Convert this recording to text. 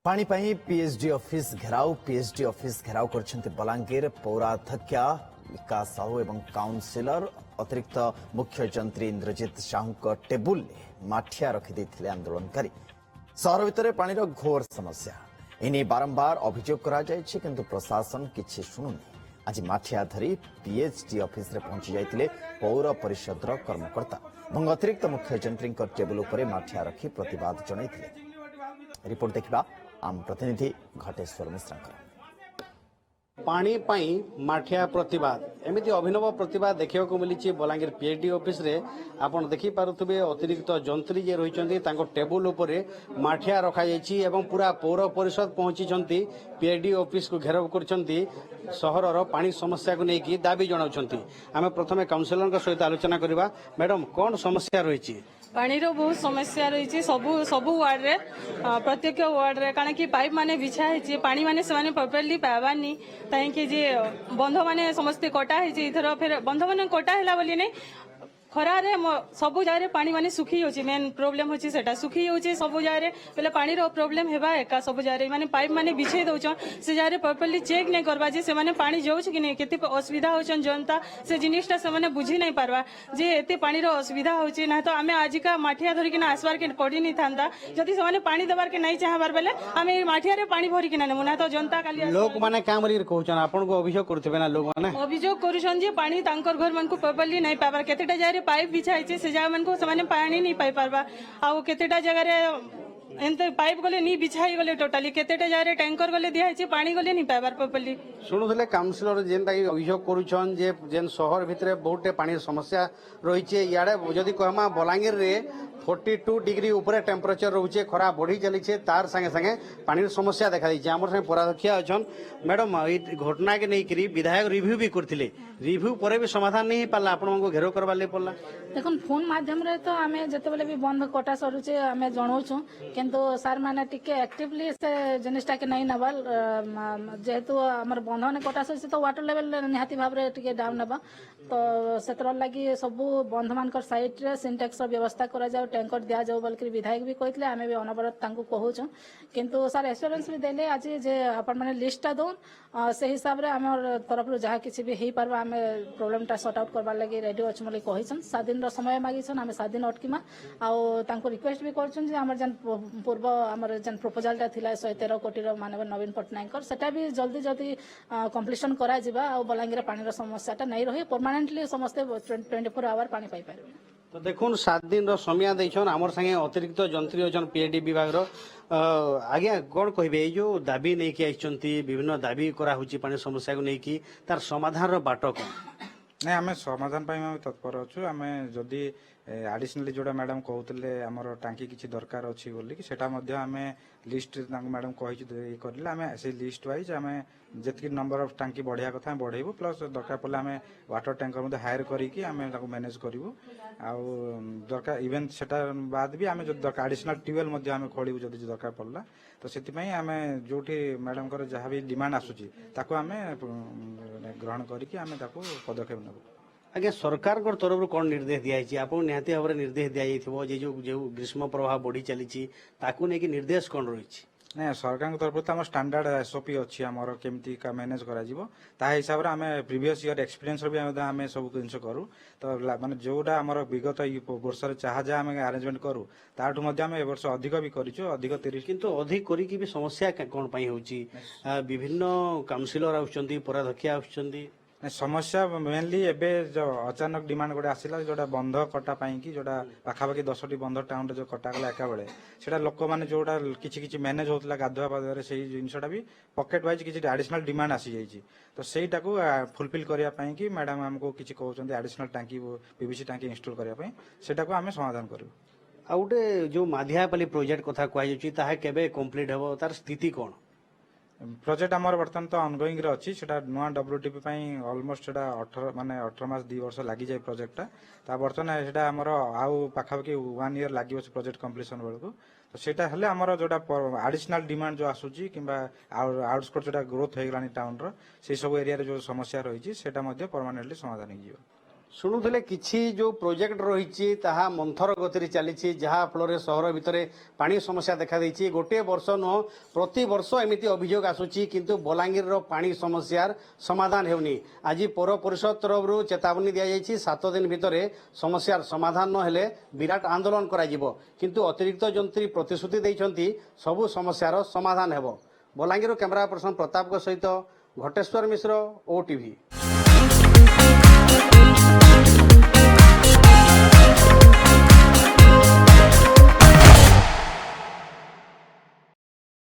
पानी पाई PhD office घेराव करछन्ते बलांगीर पौराध्यक्षा विकास साहू एवं काउंसिलर अतिरिक्त मुख्य जंत्री इंद्रजीत साहू टेबुल माठिया रखिदे आंदोलनकारी सहर भितर पानी घोर समस्या एने बारंबार अभियोग किंतु प्रशासन किछि शुणुनी। आज माठिया धरी पीएचडी ऑफिस रे पहुंची जाइतिले पौर परिषद कर्मकर्ता और अतिरिक्त मुख्य जंत्री टेबुल उपरे माठिया रखी प्रतिवाद जणाइथिले। रिपोर्ट देखिबा आम प्रतिनिधि घटेश्वर मिश्रा। पानी पाई माठिया प्रतिवाद एमती अभिनव प्रतिवाद देखा मिली बलांगीर पीएचडी ऑफिस रे आपण देखि पारुथबे अतिरिक्त जंत्री जे रहिचंती तांको टेबुल उपरे माठिया रखा जायछि एवं पूरा पौर परिषद पहुंचीचंती पीएचडी ऑफिस को घेराव करचंती सहरर पानी समस्या को लेकिन दाबी जणाउछंती। आमे प्रथमे काउंसिलर सहित आलोचना करबा। मैडम कोन समस्या रहिछि? पानी बहुत समस्या रही सबू वार्ड रे प्रत्येक वार्ड रे कारण कि पाइप माने बिछा है पानी माने से प्रॉपर्ली पाइबानी ताकि जे बंध माने समस्ते कटा है इधर फिर बंध माने कटा है बोली नहीं खरार सबू जगह पानी माने सुखी होची मेन प्रॉब्लम होची सेटा सुखी होची सबू जगह पहले पानी रो प्रॉब्लम हेबा एका सबू जगह माने पाइप माने बिछे दउछन से जगह प्रॉपर्ली चेक नहीं करबा जे से माने पानी जाउछ कि नहीं केते असुविधा होचन जनता से जिनिसटा से माने बुझी नहीं पारबा जे एते पानी रो असुविधा होची ना तो आमे आजिका माठिया धरि किना आसबार के पड़ी नहीं थांदा जदी से माने पानी देबार के नहीं चाहबार बेले आमे माठिया रे पानी भरि किना नेमु ना तो जनता काली लोक माने काम रि कहउछन आपन को अभियोग करथबे ना लोक माने अभियोग करूछन जे पानी तांकर घर मन को प्रॉपर्ली नहीं पाबार केतेटा जगह पाइप बिछाई से जगह मन को से पानी नहीं पाई पारबा आ केतेटा जगह एंते पाइप गले नहीं बिछाई गले टोटली केतेटा जगह टैंकर गले दिया पानी गले नहीं पाइबार प्रॉपर्ली। शुणुले काउंसिलर जेनटा अभियोग करूछन जे जेन शहर भितरे बहुते पानी समस्या रहिছে याडे जदी कहमा बलांगीर रे 42 डिग्री ऊपर टेम्परेचर रोचे खरा बढ़ी चली तार संगे संगे पानी समस्या देखा दी आम संगे पराध्यक्षा अच्छन। मैडम घटना के नहीं करी विधायक रिव्यू भी करथिले रिव्यू पर भी समाधान नहीं पाला आपण को घेराव करबा ले पड़ला। देखो फोन माध्यम रे तो आमे जते बेले भी बंद कटा सरुचे आमे जणाउछु किंतु सर माने टिके एक्टिवली से जिनिसटा के नहीं नबल जेहेतु हमर बंध ने कटा सरुचे तो वाटर लेवल निहाती भाव रे टिके डाउन नबा तो सेतर लागि सब बंध मानकर साइड रे सिंटेक्स व्यवस्था करा जाउ टैंकर दिया जाऊ बल्कि विधायक भी कहते आम भी अनवरत कहूँ किंतु सर एश्योरेंस भी देले आज जे आपण माने लिस्टटा दौन से हिसाब रे आम तरफ जहाँ किसी भी हो पार्बा आम प्रोब्लेमटा सॉर्ट आउट करबार लगी रेडी अच्छे बोली कहीछन 7 दिन समय मागिछन आम 7 दिन अटकीमा आउ रिक्वेस्ट भी करछन जे हमर जन पूर्व हमर जन प्रपोजलटा थिला 113 कोटी रो मानव नवीन पटनायक सेटा भी जल्दी जल्दी कंप्लीशन करा जिबा आ बलांगीर पानी रो समस्याटा नहीं रही परमानेंटली समस्ते 24 आवर पानी पाई पारबे। तो देखुन 7 दिन समय देछन आमर संगे अतिरिक्त जंत्री अच्छन पीएचडी विभाग रो आज्ञा कौन कहे जो दाबी नहीं कि आइचंती विभिन्न दाबी करा हुची पानी समस्या को नहीं कि तार समाधान रो बाट कोन नहीं आम समाधान तत्पर अच्छु आम जदि आडिशनाली जोड़ा मैडम कहते आमर टांकी किसी दरकार अच्छी बोली कि सेटा मध्य आम लिस्ट मैडम कही कर आम से लिस्ट वाइज आम जी नंबर ऑफ टांकी बढ़िया कथा बढ़ेबू प्लस दरकार पड़े आम वाटर टैंकर हायर करके आम मैनेज करूँ आउ दरकार इवेन सेटा बाद भी आम दरकार आडिशनाल ट्यूबवेल आम खोलू जदि दरकार पड़ला तो से आम जो मैडम जहाँ भी डिमांड आसूची ताको आम ग्रहण करके आम पदक्षेप नेबू। आज्ञा सरकार तरफ कौन निर्देश दिखाई आप निहाती भाव निर्देश दि जाइए जो ग्रीष्म प्रवाह बढ़ी चली नहीं निर्देश कौन रही नहीं सरकार तरफ तो आम स्टैंडर्ड एसओपी अच्छी आमर केमती का मैनेज करा हिसाब से आम प्रीवियस ईयर एक्सपीरियंस भी आम सब जिन करूँ तो माने जोटा आमर विगत वर्ष जहाँ जहाँ आम आरेंजमेंट करूँ ताठू आम ए वर्ष अधिक भी करूँ अधिक 30 किंतु अधिक करी भी समस्या कौन पाई होची विभिन्न काउंसिलर आउछंती पराध्यक्षा आउछंती समस्या मेनली एबे जो अचानक डिमांड गोटे आसिला जोटा बंध कटा कि जोटा पाखापाखि 10टी बंध टाउन जो कटा गला एका बेले सेटा लोक माने जोटा किछि मैनेज होतला गाधुआ पाधुआ से जिनसटा भी पॉकेट वाइज किछि एडिशनल डिमांड आसी जाइछि तो सेटा को फुलफिल करिया पई कि मैडम हमको किछि कहउछन्ते एडिशनल टांकी पीवीसी टांकी इंस्टॉल करिया पई सेटा को हमें समाधान करू। आ उटे जो माधियापल्ली प्रोजेक्ट कथा कहै जाउछि ताहा केबे कंप्लीट हेबो तार स्थिति कोन प्रोजेक्ट आमर बर्तमान तो ऑनगोइंग रे अच्छी नुआ डब्ल्यूटीपी ऑलमोस्ट 18 मास 2 वर्ष लगी जाए प्रोजेक्टा ता बर्तमान सेटा आमर आउ पाखापाखि 1 ईयर लागियो प्रोजेक्ट कंप्लीशन बेलू तो सेटा हेले आमर जोटा एडिशनल डिमांड जो आसूची किंबा आउटस्कट जोटा ग्रोथ हो गलानी टाउन रो से सब एरिया रे जो समस्या रही सेटा मध्य परमानेंटली समाधान हो। ଶୁଣୁଥିଲେ କିଛି ଯେଉଁ ପ୍ରୋଜେକ୍ଟ ରହିଛି ତାହା ମନ୍ଥର ଗତିରେ ଚାଲିଛି ଯାହା ଫଳରେ ସହର ଭିତରେ ପାଣି ସମସ୍ୟା ଦେଖାଦେଇଛି। ଗୋଟିଏ ବର୍ଷ ନୁହଁ ପ୍ରତିବର୍ଷ ଏମିତି ଅଭିଯୋଗ ଆସୁଛି କିନ୍ତୁ ବଲାଙ୍ଗୀରର ପାଣି ସମସ୍ୟାର ସମାଧାନ ହେଉନି। ଆଜି ପୌର ପରିଷଦ ତରଫରୁ ଚେତାବନୀ ଦିଆଯାଇଛି 7 ଦିନ ଭିତରେ ସମସ୍ୟାର ସମାଧାନ ନ ହେଲେ ବିରାଟ ଆନ୍ଦୋଳନ କରାଯିବ। କିନ୍ତୁ ଅତିରିକ୍ତ ଯନ୍ତ୍ରୀ ପ୍ରତିଶ୍ରୁତି ଦେଇଛନ୍ତି ସବୁ ସମସ୍ୟାର ସମାଧାନ ହେବ। ବଲାଙ୍ଗୀର କ୍ୟାମେରା ପର୍ସନ ପ୍ରତାପଙ୍କ ସହିତ ଘଟେଶ୍ୱର ମିଶ୍ର, OTV।